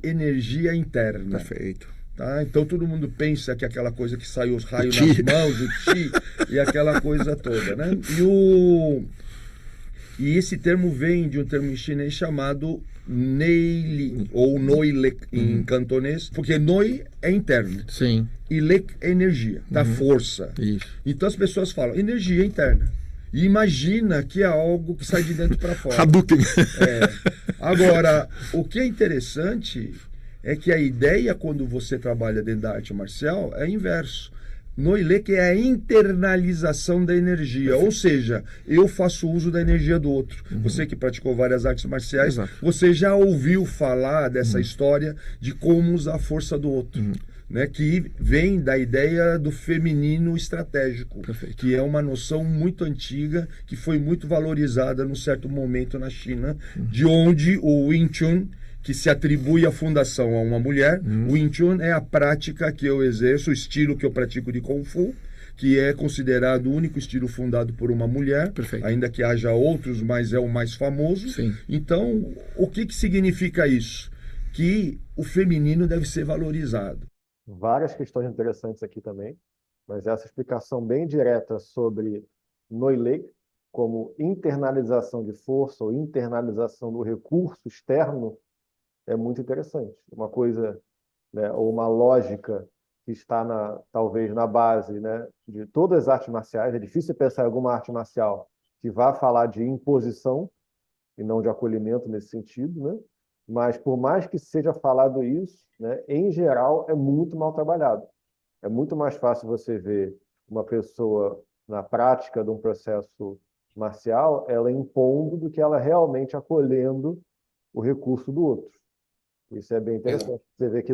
energia interna. Perfeito. Tá? Então todo mundo pensa que aquela coisa que sai os raios nas Chi. mãos, o chi, e aquela coisa toda, né? E esse termo vem de um termo em chinês chamado Neili, ou Noilek em cantonês, porque Noi é interno Sim, e Lek é energia, da força. isso. Então as pessoas falam energia interna. E imagina que é algo que sai de dentro para fora. Hadouken. Agora, o que é interessante é que a ideia, quando você trabalha dentro da arte marcial, é inverso. Noilek é a internalização da energia, ou seja, eu faço uso da energia do outro. Você que praticou várias artes marciais, Exato. você já ouviu falar dessa história de como usar a força do outro. Né, que vem da ideia do feminino estratégico, Perfeito. que é uma noção muito antiga, que foi muito valorizada num certo momento na China, de onde o Wing Chun, que se atribui a fundação a uma mulher, o Wing Chun é a prática que eu exerço, o estilo que eu pratico de Kung Fu, que é considerado o único estilo fundado por uma mulher, Perfeito. ainda que haja outros, mas é o mais famoso. Sim. Então, o que significa isso? Que o feminino deve ser valorizado. Várias questões interessantes aqui também, mas essa explicação bem direta sobre Noilek como internalização de força ou internalização do recurso externo é muito interessante. Uma coisa, né, ou uma lógica que está talvez na base, né, de todas as artes marciais. É difícil pensar em alguma arte marcial que vá falar de imposição e não de acolhimento nesse sentido, né? Mas por mais que seja falado isso, né, em geral é muito mal trabalhado. É muito mais fácil você ver uma pessoa na prática de um processo marcial, ela impondo do que ela realmente acolhendo o recurso do outro. Isso é bem interessante. Você vê que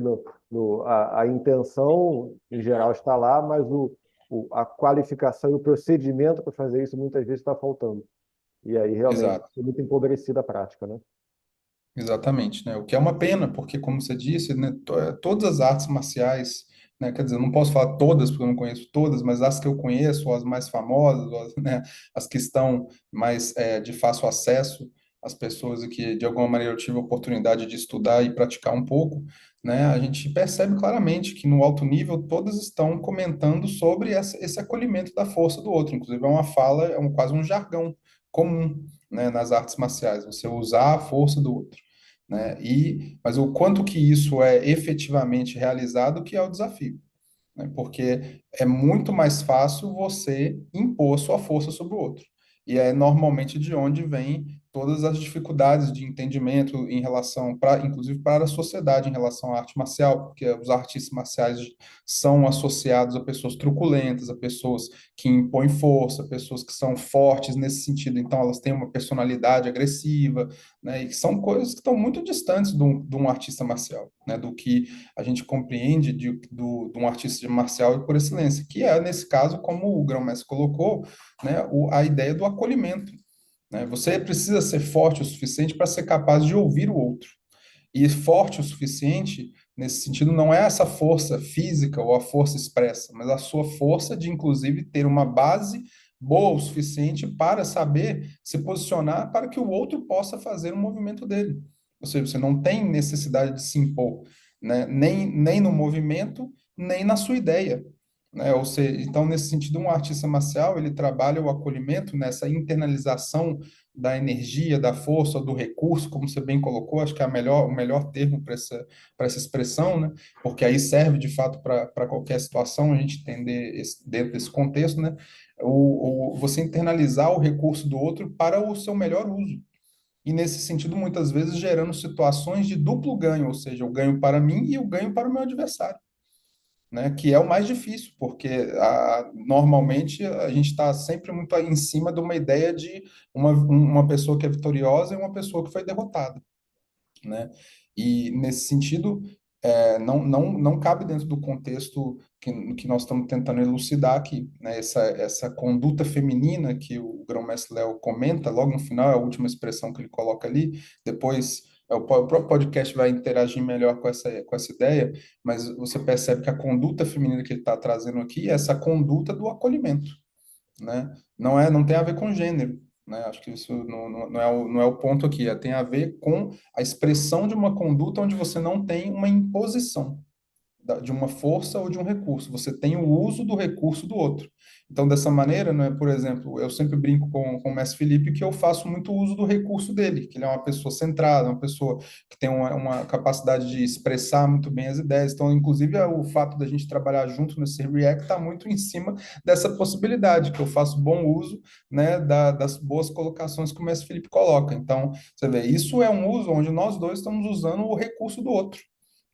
a intenção, em geral, está lá, mas a qualificação e o procedimento para fazer isso muitas vezes está faltando. E aí, realmente, Exato. é muito empobrecida a prática, né? Exatamente, né? O que é uma pena, porque, como você disse, né, todas as artes marciais, né, quer dizer, eu não posso falar todas, porque eu não conheço todas, mas as que eu conheço, as mais famosas, né, as que estão mais de fácil acesso às pessoas e que, de alguma maneira, eu tive a oportunidade de estudar e praticar um pouco, né, a gente percebe claramente que, no alto nível, todas estão comentando sobre esse acolhimento da força do outro. Inclusive, é uma fala, quase um jargão comum, né, nas artes marciais, você usar a força do outro, né? Mas o quanto que isso é efetivamente realizado que é o desafio, né? Porque é muito mais fácil você impor sua força sobre o outro. E é normalmente de onde vem todas as dificuldades de entendimento em relação, inclusive para a sociedade, em relação à arte marcial, porque os artistas marciais são associados a pessoas truculentas, a pessoas que impõem força, pessoas que são fortes nesse sentido, então elas têm uma personalidade agressiva, né? E são coisas que estão muito distantes de um artista marcial, né? Do que a gente compreende de um artista marcial por excelência, que é, nesse caso, como o Grão-Mestre colocou, né, a ideia do acolhimento, né? Você precisa ser forte o suficiente para ser capaz de ouvir o outro. E forte o suficiente, nesse sentido, não é essa força física ou a força expressa, mas a sua força de, inclusive, ter uma base boa o suficiente para saber se posicionar para que o outro possa fazer o movimento dele. Ou seja, você não tem necessidade de se impor, né? Nem no movimento, nem na sua ideia. Né? Ou seja, então, nesse sentido, um artista marcial, ele trabalha o acolhimento nessa internalização da energia, da força, do recurso, como você bem colocou, acho que é o melhor termo para essa expressão, né? Porque aí serve, de fato, para qualquer situação, a gente entender dentro desse contexto, né? Você internalizar o recurso do outro para o seu melhor uso. E, nesse sentido, muitas vezes gerando situações de duplo ganho, ou seja, o ganho para mim e o ganho para o meu adversário, né, que é o mais difícil, porque normalmente a gente está sempre muito em cima de uma ideia de uma pessoa que é vitoriosa e uma pessoa que foi derrotada, né? E nesse sentido, não cabe dentro do contexto que nós estamos tentando elucidar aqui, né? Essa conduta feminina que o Grão-Mestre Léo comenta logo no final, é a última expressão que ele coloca ali, depois o próprio podcast vai interagir melhor com essa ideia, mas você percebe que a conduta feminina que ele está trazendo aqui é essa conduta do acolhimento, né? Não tem a ver com gênero, né? Acho que isso não é o ponto aqui. Tem a ver com a expressão de uma conduta onde você não tem uma imposição de uma força ou de um recurso. Você tem o uso do recurso do outro. Então, dessa maneira, né, por exemplo, eu sempre brinco com o Mestre Felipe que eu faço muito uso do recurso dele, que ele é uma pessoa centrada, uma pessoa que tem uma capacidade de expressar muito bem as ideias. Então, inclusive, o fato da gente trabalhar junto nesse React está muito em cima dessa possibilidade, que eu faço bom uso, né, das boas colocações que o Mestre Felipe coloca. Então, você vê, isso é um uso onde nós dois estamos usando o recurso do outro,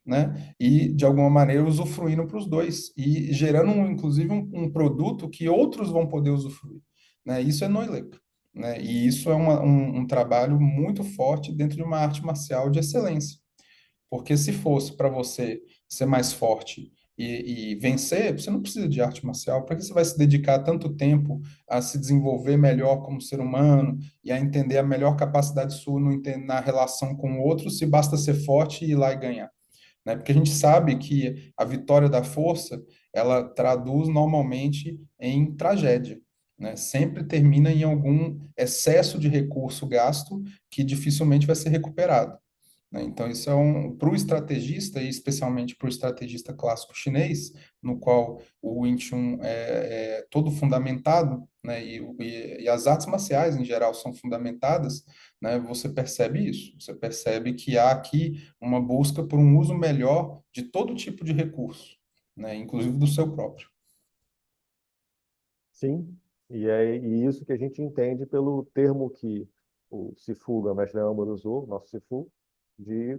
né? E, de alguma maneira, usufruindo para os dois e gerando, inclusive, um produto que outros vão poder usufruir, né? Isso é Noilec, né? E isso é um trabalho muito forte dentro de uma arte marcial de excelência. Porque se fosse para você ser mais forte e vencer, você não precisa de arte marcial. Para que você vai se dedicar tanto tempo a se desenvolver melhor como ser humano e a entender a melhor capacidade sua na relação com o outro, se basta ser forte e ir lá e ganhar? Né? Porque a gente sabe que a vitória da força, ela traduz normalmente em tragédia, né? Sempre termina em algum excesso de recurso gasto que dificilmente vai ser recuperado, né? Então, isso para o estrategista, e especialmente para o estrategista clássico chinês, no qual o Wing Chun é todo fundamentado, né? E as artes marciais, em geral, são fundamentadas, né? Você percebe isso, você percebe que há aqui uma busca por um uso melhor de todo tipo de recurso, né? Inclusive do seu próprio. Sim, e isso que a gente entende pelo termo que o Sifu, o mestre Âmbar, usou, nosso Sifu, de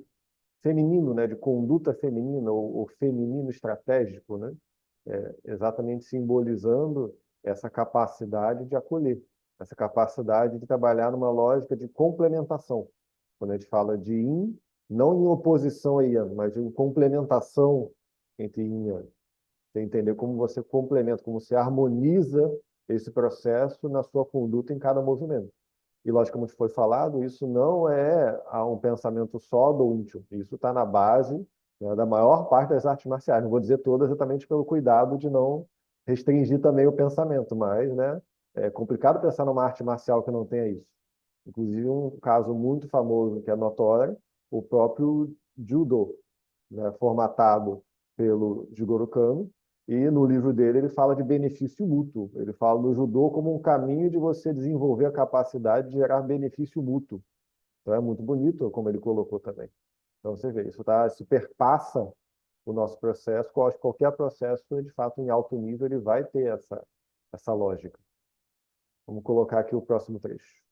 feminino, né, de conduta feminina ou feminino estratégico, né, exatamente simbolizando essa capacidade de acolher, essa capacidade de trabalhar numa lógica de complementação. Quando a gente fala de yin, não em oposição a yang, mas em complementação entre yin e yang. Você entender como você complementa, como você harmoniza esse processo na sua conduta em cada movimento. E, lógico, como foi falado, isso não é um pensamento só do Wing Chun. Isso está na base, né, da maior parte das artes marciais. Não vou dizer todas, exatamente pelo cuidado de não restringir também o pensamento, mas, né, é complicado pensar numa arte marcial que não tenha isso. Inclusive, um caso muito famoso, que é notório, o próprio Judo, né, formatado pelo Jigoro Kano, e no livro dele ele fala de benefício mútuo. Ele fala do judô como um caminho de você desenvolver a capacidade de gerar benefício mútuo. Então é muito bonito como ele colocou também. Então você vê, isso perpassa o nosso processo. Eu acho que qualquer processo, de fato, em alto nível, ele vai ter essa lógica. Vamos colocar aqui o próximo trecho.